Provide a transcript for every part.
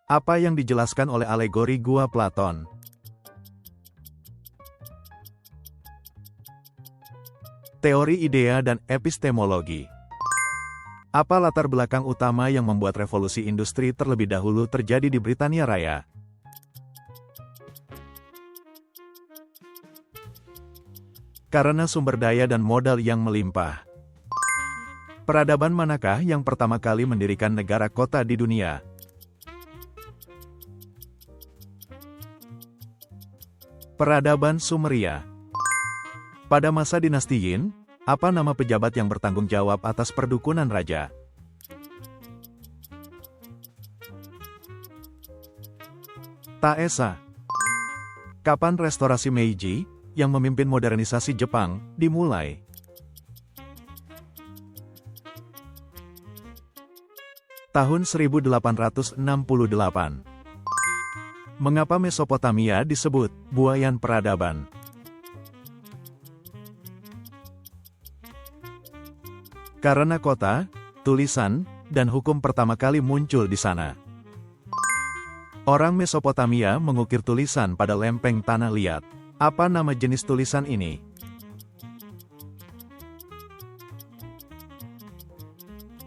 Apa yang dijelaskan oleh alegori Gua Platon? Teori idea dan epistemologi. Apa latar belakang utama yang membuat revolusi industri terlebih dahulu terjadi di Britania Raya? Karena sumber daya dan modal yang melimpah. Peradaban manakah yang pertama kali mendirikan negara kota di dunia? Peradaban Sumeria. Pada masa dinasti Yin, apa nama pejabat yang bertanggung jawab atas perdukunan raja? Taesa. Kapan restorasi Meiji, yang memimpin modernisasi Jepang, dimulai? Tahun 1868. Mengapa Mesopotamia disebut buayan peradaban? Karena kota, tulisan, dan hukum pertama kali muncul di sana. Orang Mesopotamia mengukir tulisan pada lempeng tanah liat. Apa nama jenis tulisan ini?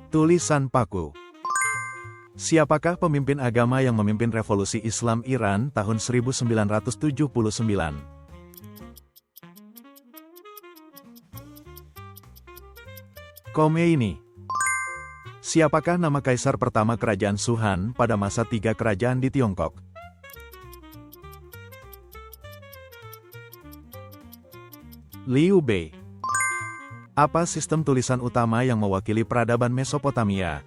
Tulisan paku. Siapakah pemimpin agama yang memimpin revolusi Islam Iran tahun 1979? Khomeini. Siapakah nama kaisar pertama kerajaan Shuhan pada masa tiga kerajaan di Tiongkok? Liu Bei. Apa sistem tulisan utama yang mewakili peradaban Mesopotamia?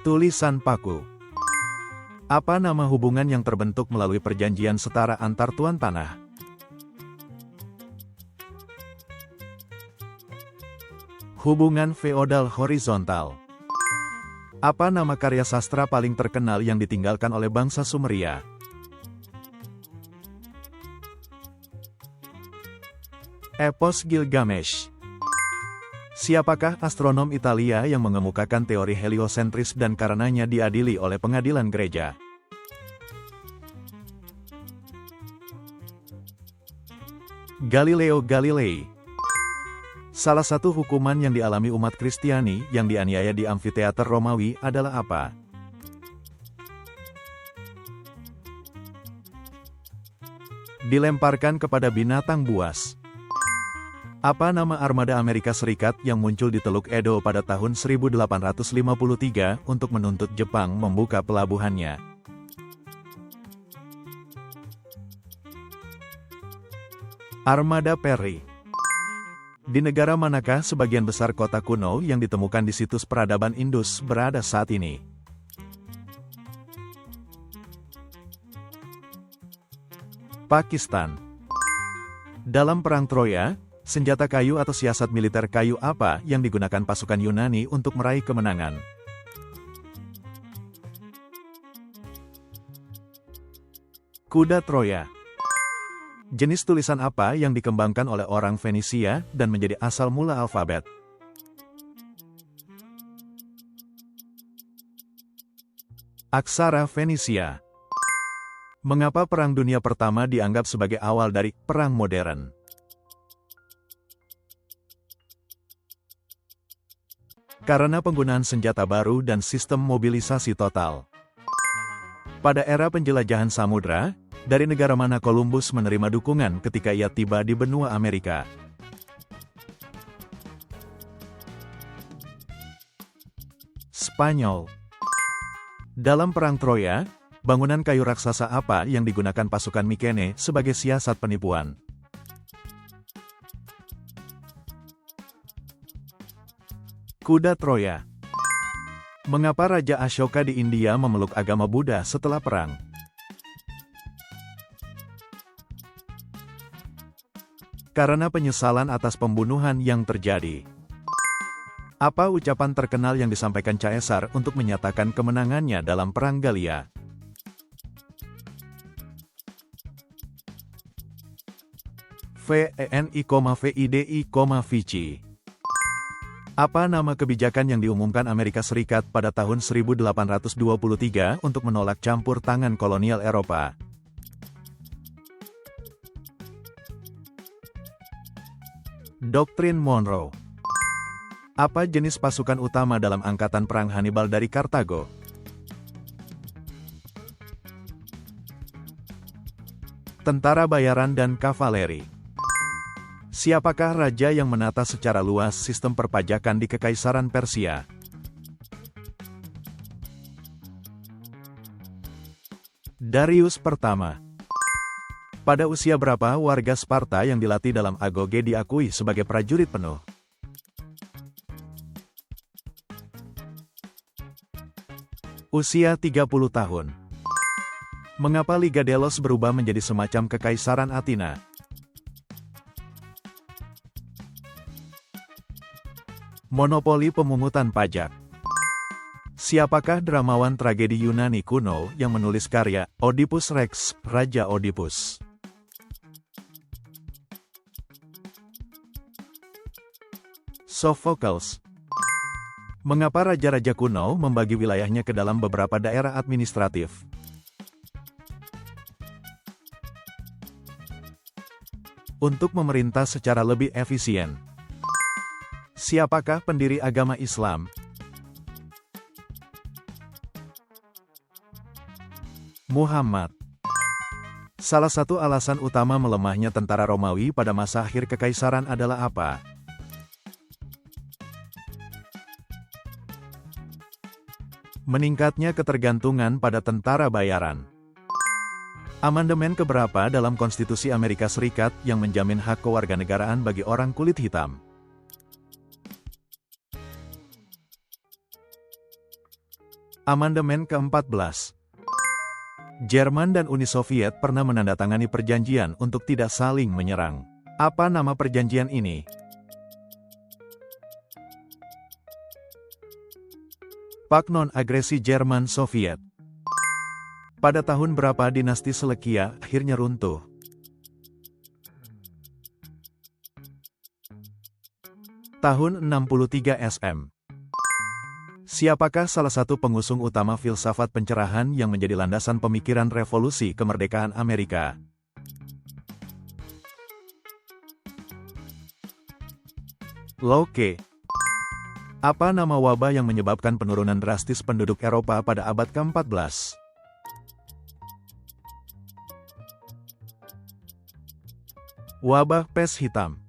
Tulisan paku. Apa nama hubungan yang terbentuk melalui perjanjian setara antar tuan tanah? Hubungan feodal horizontal. Apa nama karya sastra paling terkenal yang ditinggalkan oleh bangsa Sumeria? Epos Gilgamesh. Siapakah astronom Italia yang mengemukakan teori heliosentris dan karenanya diadili oleh pengadilan gereja? Galileo Galilei. Salah satu hukuman yang dialami umat Kristiani yang dianiaya di amfiteater Romawi adalah apa? Dilemparkan kepada binatang buas. Apa nama armada Amerika Serikat yang muncul di Teluk Edo pada tahun 1853 untuk menuntut Jepang membuka pelabuhannya? Armada Perry. Di negara manakah sebagian besar kota kuno yang ditemukan di situs peradaban Indus berada saat ini? Pakistan. Dalam Perang Troya, senjata kayu atau siasat militer kayu apa yang digunakan pasukan Yunani untuk meraih kemenangan? Kuda Troya. Jenis tulisan apa yang dikembangkan oleh orang Fenisia dan menjadi asal mula alfabet? Aksara Fenisia. Mengapa Perang Dunia Pertama dianggap sebagai awal dari perang modern? Karena penggunaan senjata baru dan sistem mobilisasi total. Pada era penjelajahan samudra, dari negara mana Columbus menerima dukungan ketika ia tiba di benua Amerika? Spanyol. Dalam Perang Troya, bangunan kayu raksasa apa yang digunakan pasukan Mikene sebagai siasat penipuan? Kuda Troya. Mengapa Raja Ashoka di India memeluk agama Buddha setelah perang? Karena penyesalan atas pembunuhan yang terjadi. Apa ucapan terkenal yang disampaikan Caesar untuk menyatakan kemenangannya dalam Perang Gallia? VENI, VIDI, Vici. Apa nama kebijakan yang diumumkan Amerika Serikat pada tahun 1823 untuk menolak campur tangan kolonial Eropa? Doktrin Monroe. Apa jenis pasukan utama dalam angkatan perang Hannibal dari Kartago? Tentara bayaran dan kavaleri. Siapakah raja yang menata secara luas sistem perpajakan di Kekaisaran Persia? Darius Pertama. Pada usia berapa warga Sparta yang dilatih dalam agoge diakui sebagai prajurit penuh? Usia 30 tahun. Mengapa Liga Delos berubah menjadi semacam Kekaisaran Athena? Monopoli pemungutan pajak. Siapakah dramawan tragedi Yunani kuno yang menulis karya Oedipus Rex, Raja Oedipus? Sophocles. Mengapa raja-raja kuno membagi wilayahnya ke dalam beberapa daerah administratif? Untuk memerintah secara lebih efisien. Siapakah pendiri agama Islam? Muhammad. Salah satu alasan utama melemahnya tentara Romawi pada masa akhir kekaisaran adalah apa? Meningkatnya ketergantungan pada tentara bayaran. Amandemen keberapa dalam Konstitusi Amerika Serikat yang menjamin hak kewarganegaraan bagi orang kulit hitam? Amandemen ke-14. Jerman dan Uni Soviet pernah menandatangani perjanjian untuk tidak saling menyerang. Apa nama perjanjian ini? Pakt Non-Agresi Jerman-Soviet. Pada tahun berapa dinasti Selekia akhirnya runtuh? Tahun 63 SM. Siapakah salah satu pengusung utama filsafat pencerahan yang menjadi landasan pemikiran revolusi kemerdekaan Amerika? Locke. Apa nama wabah yang menyebabkan penurunan drastis penduduk Eropa pada abad ke-14? Wabah pes hitam.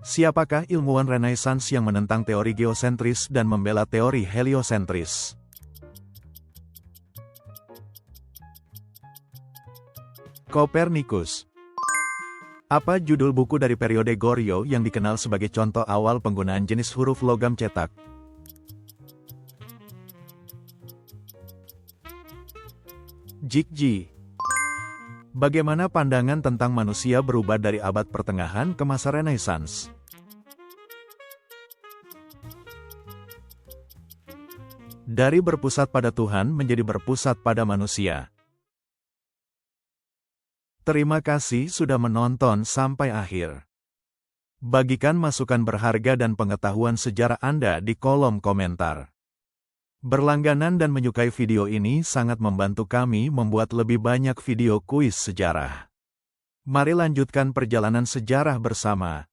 Siapakah ilmuwan Renaissance yang menentang teori geosentris dan membela teori heliosentris? Kopernikus. Apa judul buku dari periode Goryeo yang dikenal sebagai contoh awal penggunaan jenis huruf logam cetak? Jikji. Bagaimana pandangan tentang manusia berubah dari abad pertengahan ke masa Renaissance? Dari berpusat pada Tuhan menjadi berpusat pada manusia. Terima kasih sudah menonton sampai akhir. Bagikan masukan berharga dan pengetahuan sejarah Anda di kolom komentar. Berlangganan dan menyukai video ini sangat membantu kami membuat lebih banyak video kuis sejarah. Mari lanjutkan perjalanan sejarah bersama.